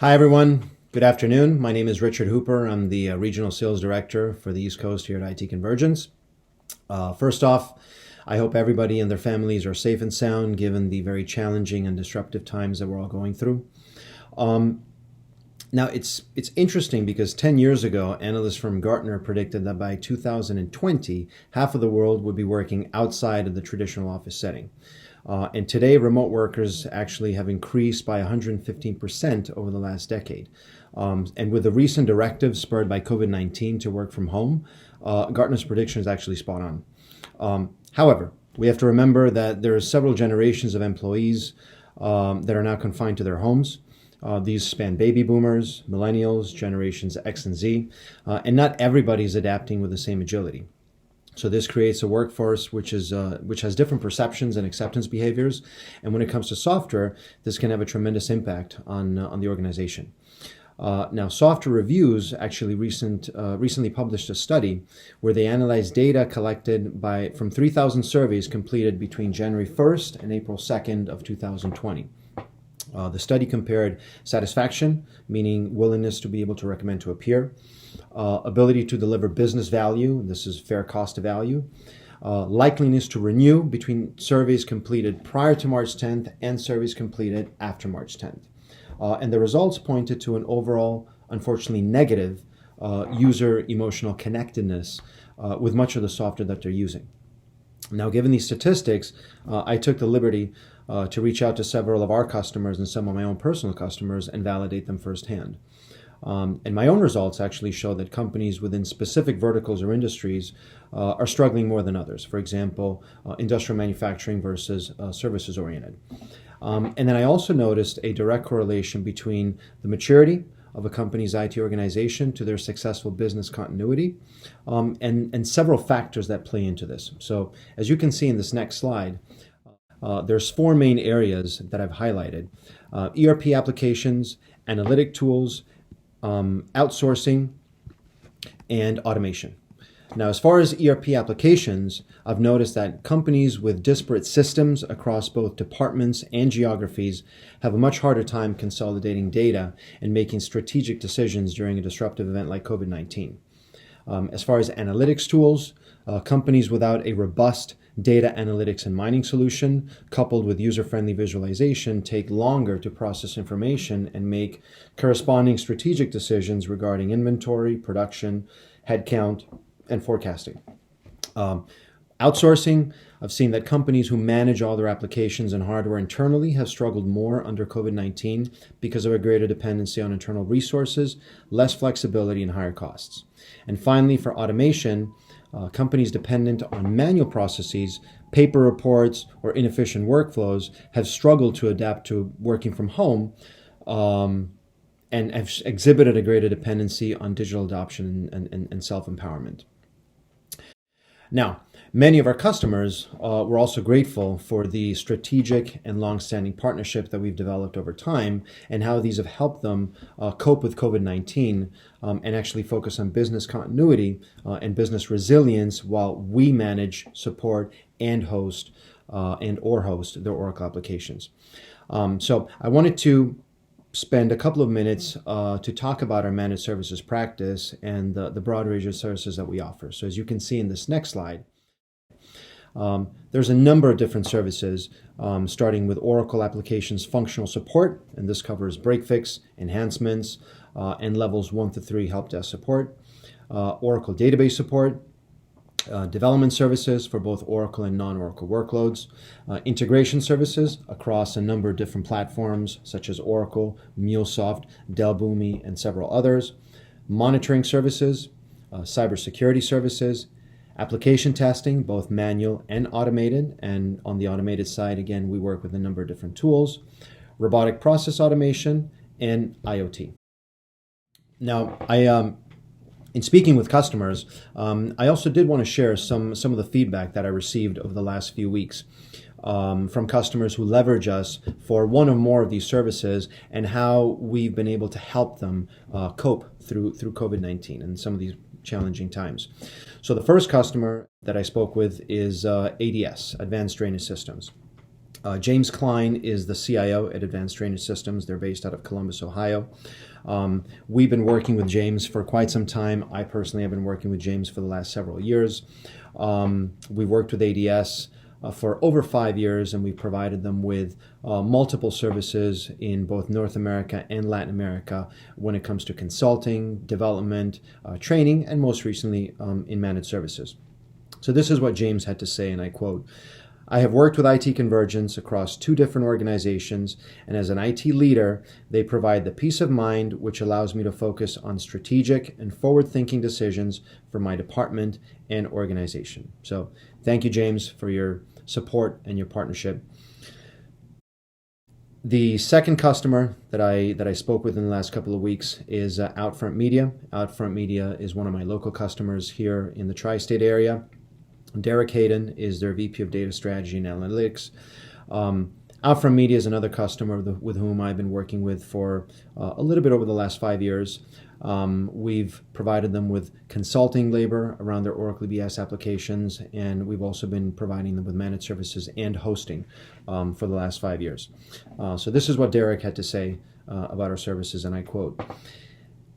Hi, everyone. Good afternoon. My name is Richard Hooper. I'm the Regional Sales Director for the East Coast here at IT Convergence. First off, I hope everybody and their families are safe and sound given the very challenging and disruptive times that we're all going through. Now, it's interesting because 10 years ago, analysts from Gartner predicted that by 2020, half of the world would be working outside of the traditional office setting. And today, remote workers actually have increased by 115% over the last decade. And with the recent directive spurred by COVID-19 to work from home, Gartner's prediction is actually spot on. However, we have to remember that there are several generations of employees that are now confined to their homes. These span baby boomers, millennials, generations X and Z, and not everybody is adapting with the same agility. So this creates a workforce which has different perceptions and acceptance behaviors. And when it comes to software, this can have a tremendous impact on the organization. Now, Software Reviews actually recently published a study where they analyzed data collected from 3,000 surveys completed between January 1st and April 2nd of 2020. The study compared satisfaction, meaning willingness to be able to recommend to a peer, ability to deliver business value, this is fair cost of value, likeliness to renew between surveys completed prior to March 10th and surveys completed after March 10th. And the results pointed to an overall, unfortunately, negative user emotional connectedness with much of the software that they're using. Now, given these statistics, I took the liberty to reach out to several of our customers and some of my own personal customers and validate them firsthand. And my own results actually show that companies within specific verticals or industries are struggling more than others. For example, industrial manufacturing versus services oriented. And then I also noticed a direct correlation between the maturity of a company's IT organization to their successful business continuity, and several factors that play into this. So as you can see in this next slide, there's four main areas that I've highlighted: ERP applications, analytic tools, outsourcing, and automation. Now, as far as ERP applications, I've noticed that companies with disparate systems across both departments and geographies have a much harder time consolidating data and making strategic decisions during a disruptive event like COVID-19. As far as analytics tools, companies without a robust data analytics and mining solution, coupled with user-friendly visualization, take longer to process information and make corresponding strategic decisions regarding inventory, production, headcount, and forecasting. Outsourcing, I've seen that companies who manage all their applications and hardware internally have struggled more under COVID-19 because of a greater dependency on internal resources, less flexibility, and higher costs. And finally, for automation, companies dependent on manual processes, paper reports, or inefficient workflows have struggled to adapt to working from home, and have exhibited a greater dependency on digital adoption and self-empowerment. Now, many of our customers were also grateful for the strategic and long-standing partnership that we've developed over time and how these have helped them cope with COVID-19 and actually focus on business continuity and business resilience while we manage, support, and host their Oracle applications. So I wanted to spend a couple of minutes to talk about our managed services practice and the broad range of services that we offer. So as you can see in this next slide, there's a number of different services, starting with Oracle Applications Functional Support, and this covers break-fix, enhancements, and levels 1 to 3 help desk support, Oracle Database Support, development services for both Oracle and non-Oracle workloads, integration services across a number of different platforms such as Oracle, MuleSoft, Dell Boomi, and several others, monitoring services, cybersecurity services, application testing, both manual and automated, and on the automated side, again, we work with a number of different tools, robotic process automation, and IoT. Now, in speaking with customers, I also did want to share some of the feedback that I received over the last few weeks from customers who leverage us for one or more of these services and how we've been able to help them cope through COVID-19 and some of these challenging times. So the first customer that I spoke with is ADS, Advanced Drainage Systems. James Klein is the CIO at Advanced Drainage Systems. They're based out of Columbus, Ohio. We've been working with James for quite some time. I personally have been working with James for the last several years. We've worked with ADS for over 5 years, and we've provided them with multiple services in both North America and Latin America when it comes to consulting, development, training, and most recently in managed services. So this is what James had to say, and I quote, "I have worked with IT Convergence across 2 different organizations, and as an IT leader, they provide the peace of mind which allows me to focus on strategic and forward-thinking decisions for my department and organization." So thank you, James, for your support and your partnership. The second customer that I spoke with in the last couple of weeks is Outfront Media. Outfront Media is one of my local customers here in the tri-state area. Derek Hayden is their VP of Data Strategy and Analytics. Outfront Media is another customer with whom I've been working with for a little bit over the last 5 years. We've provided them with consulting labor around their Oracle EBS applications, and we've also been providing them with managed services and hosting for the last 5 years. So this is what Derek had to say about our services, and I quote,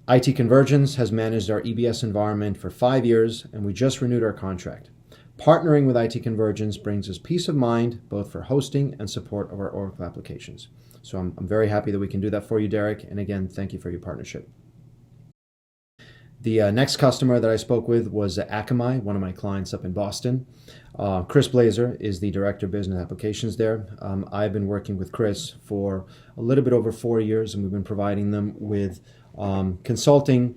"IT Convergence has managed our EBS environment for 5 years, and we just renewed our contract. Partnering with IT Convergence brings us peace of mind, both for hosting and support of our Oracle applications." So I'm very happy that we can do that for you, Derek. And again, thank you for your partnership. The next customer that I spoke with was Akamai, one of my clients up in Boston. Chris Blazer is the Director of Business Applications there. I've been working with Chris for a little bit over 4 years, and we've been providing them with consulting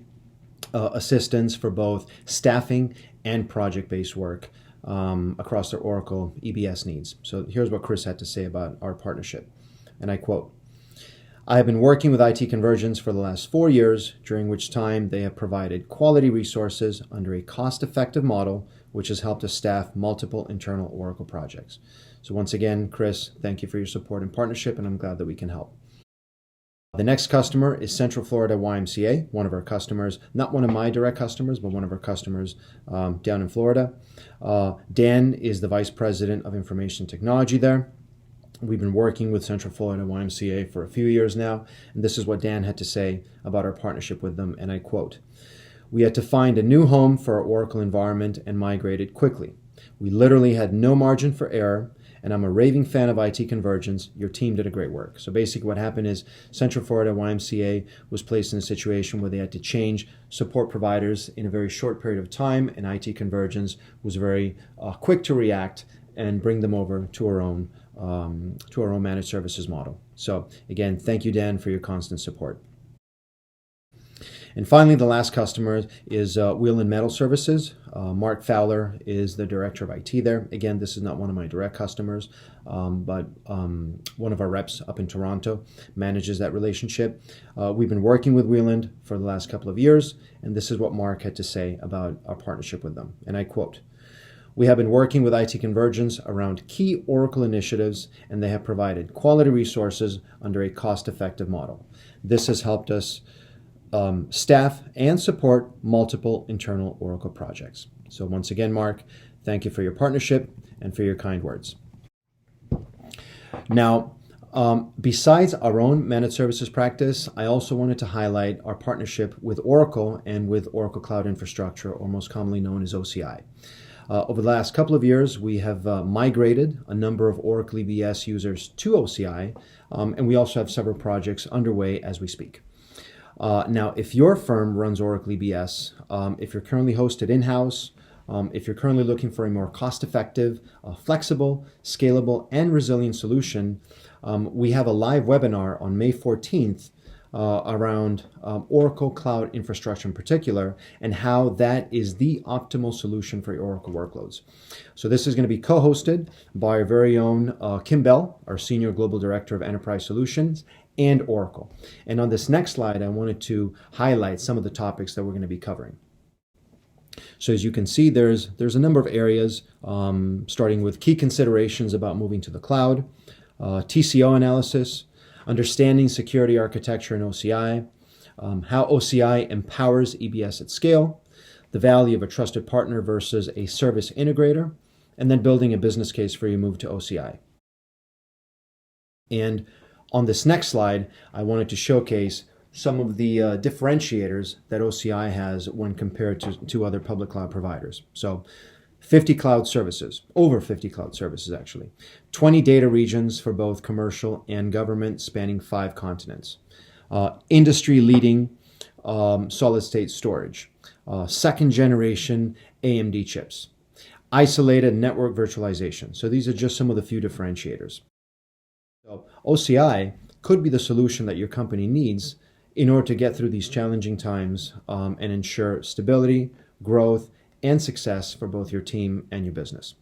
assistance for both staffing and project-based work across their Oracle EBS needs. So here's what Chris had to say about our partnership, and I quote, "I have been working with IT Convergence for the last 4 years, during which time they have provided quality resources under a cost-effective model, which has helped us staff multiple internal Oracle projects." So once again, Chris, thank you for your support and partnership, and I'm glad that we can help. The next customer is Central Florida YMCA, one of our customers, not one of my direct customers, but one of our customers down in Florida. Dan is the Vice President of Information Technology there. We've been working with Central Florida YMCA for a few years now, and this is what Dan had to say about our partnership with them, and I quote, "We had to find a new home for our Oracle environment and migrate it quickly. We literally had no margin for error, and I'm a raving fan of IT Convergence. Your team did a great work." So basically what happened is Central Florida YMCA was placed in a situation where they had to change support providers in a very short period of time, and IT Convergence was very quick to react and bring them over to our own managed services model. So again, thank you, Dan, for your constant support. And finally, the last customer is Wheel and Metal Services. Mark Fowler is the Director of IT there. Again, this is not one of my direct customers, but one of our reps up in Toronto manages that relationship. We've been working with Wheeland for the last couple of years, and this is what Mark had to say about our partnership with them. And I quote, "We have been working with IT Convergence around key Oracle initiatives, and they have provided quality resources under a cost-effective model. This has helped us staff and support multiple internal Oracle projects." So once again, Mark, thank you for your partnership and for your kind words. Now, besides our own managed services practice, I also wanted to highlight our partnership with Oracle and with Oracle Cloud Infrastructure, or most commonly known as OCI. Over the last couple of years, we have migrated a number of Oracle EBS users to OCI, and we also have several projects underway as we speak. Now, if your firm runs Oracle EBS, if you're currently hosted in-house, if you're currently looking for a more cost-effective, flexible, scalable, and resilient solution, we have a live webinar on May 14th around Oracle Cloud Infrastructure in particular, and how that is the optimal solution for your Oracle workloads. So this is going to be co-hosted by our very own Kim Bell, our Senior Global Director of Enterprise Solutions, and Oracle. And on this next slide, I wanted to highlight some of the topics that we're going to be covering. So as you can see, there's a number of areas, starting with key considerations about moving to the cloud, TCO analysis, understanding security architecture in OCI, how OCI empowers EBS at scale, the value of a trusted partner versus a service integrator, and then building a business case for your move to OCI. And on this next slide, I wanted to showcase some of the differentiators that OCI has when compared to other public cloud providers. So 50 cloud services, over 50 cloud services actually, 20 data regions for both commercial and government spanning 5 continents, industry-leading solid-state storage, second generation AMD chips, isolated network virtualization. So these are just some of the few differentiators. So OCI could be the solution that your company needs in order to get through these challenging times and ensure stability, growth, and success for both your team and your business.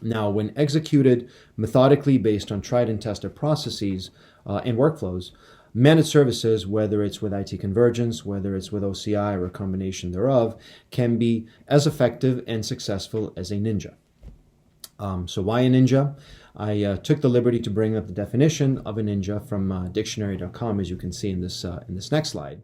Now, when executed methodically based on tried and tested processes and workflows, managed services, whether it's with IT Convergence, whether it's with OCI or a combination thereof, can be as effective and successful as a ninja. So why a ninja? I took the liberty to bring up the definition of a ninja from dictionary.com, as you can see in this next slide.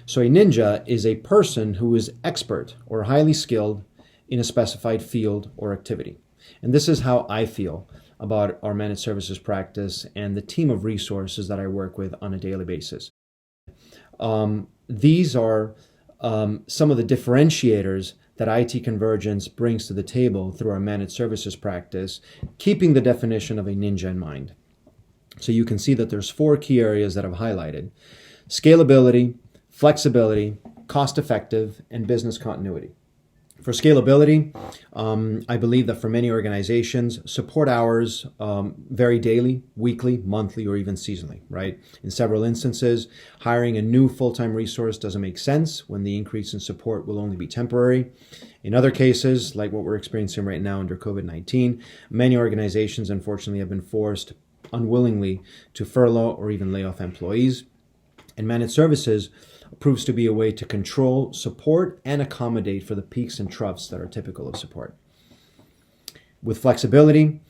So a ninja is a person who is expert or highly skilled in a specified field or activity. And this is how I feel about our managed services practice and the team of resources that I work with on a daily basis. These are some of the differentiators that IT Convergence brings to the table through our managed services practice, keeping the definition of a ninja in mind. So you can see that there's 4 key areas that I've highlighted: scalability, flexibility, cost-effective, and business continuity. For scalability, I believe that for many organizations, support hours vary daily, weekly, monthly, or even seasonally, right? In several instances, hiring a new full-time resource doesn't make sense when the increase in support will only be temporary. In other cases, like what we're experiencing right now under COVID-19, many organizations, unfortunately, have been forced unwillingly to furlough or even lay off employees. And managed services proves to be a way to control, support, and accommodate for the peaks and troughs that are typical of support. With flexibility,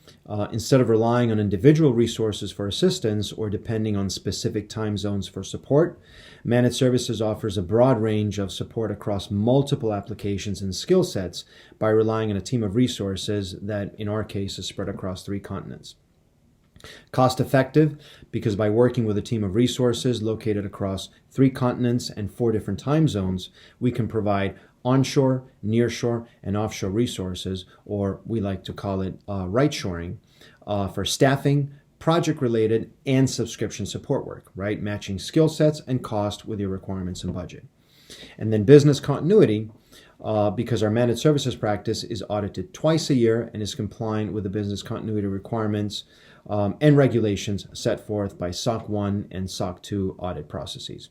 instead of relying on individual resources for assistance or depending on specific time zones for support, managed services offers a broad range of support across multiple applications and skill sets by relying on a team of resources that, in our case, is spread across 3 continents. Cost effective, because by working with a team of resources located across 3 continents and 4 different time zones, we can provide onshore, nearshore, and offshore resources, or we like to call it right shoring, for staffing, project-related, and subscription support work, right? Matching skill sets and cost with your requirements and budget. And then business continuity, because our managed services practice is audited twice a year and is compliant with the business continuity requirements and regulations set forth by SOC 1 and SOC 2 audit processes.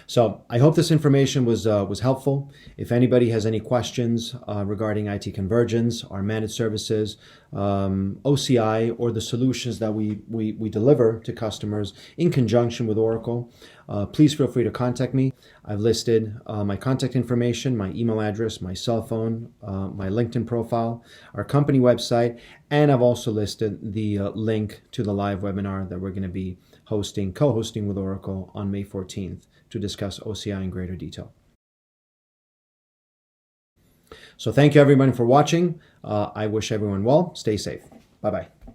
So I hope this information was helpful. If anybody has any questions regarding IT Convergence, our managed services, OCI, or the solutions that we deliver to customers in conjunction with Oracle, please feel free to contact me. I've listed my contact information, my email address, my cell phone, my LinkedIn profile, our company website, and I've also listed the link to the live webinar that we're going to be co-hosting with Oracle on May 14th to discuss OCI in greater detail. So thank you everyone for watching. I wish everyone well. Stay safe. Bye-bye.